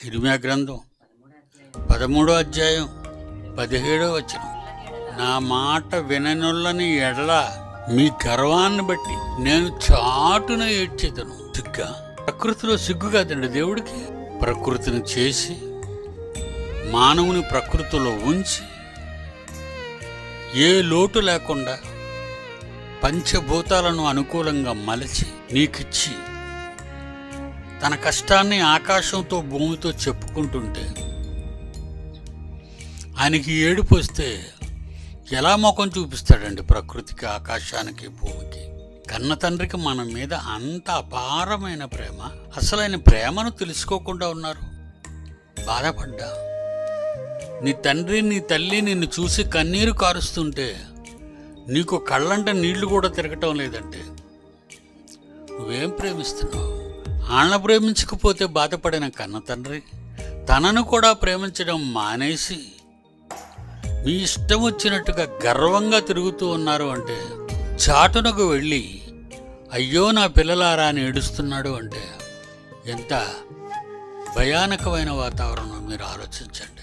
ఇర్మీయా గ్రంథం 13వ అధ్యాయం 17వ వచనం. నా మాట విననొల్లని ఎడల మీ గర్వాన్ని బట్టి నేను చాటున ఏడ్చేదను. సిగ్గా ప్రకృతిలో సిగ్గు కాదండి దేవుడికి. ప్రకృతిని చేసి మానవుని ప్రకృతిలో ఉంచి ఏ లోటు లేకుండా పంచభూతాలను అనుకూలంగా మలచి నీకిచ్చి తన కష్టాన్ని ఆకాశంతో భూమితో చెప్పుకుంటుంటే ఆయనకి ఏడుపు వస్తే ఎలా ముఖం చూపిస్తాడండి ప్రకృతికి, ఆకాశానికి, భూమికి? కన్న తండ్రికి మన మీద అంత అపారమైన ప్రేమ. అసలు ఆయన ప్రేమను తెలుసుకోకుండా ఉన్నారు. బాధపడ్డా నీ తండ్రి నీ తల్లి నిన్ను చూసి కన్నీరు కారుస్తుంటే నీకు కళ్ళంట నీళ్లు కూడా తిరగటం లేదంటే నువ్వేం ప్రేమిస్తున్నావు? వాళ్ళని ప్రేమించకపోతే బాధపడిన కన్న తండ్రి తనను కూడా ప్రేమించడం మానేసి మీ ఇష్టం వచ్చినట్టుగా గర్వంగా తిరుగుతూ ఉన్నారు అంటే, చాటునకు వెళ్ళి అయ్యో నా పిల్లలారా అని ఏడుస్తున్నాడు అంటే ఎంత భయానకమైన వాతావరణం మీరు ఆలోచించండి.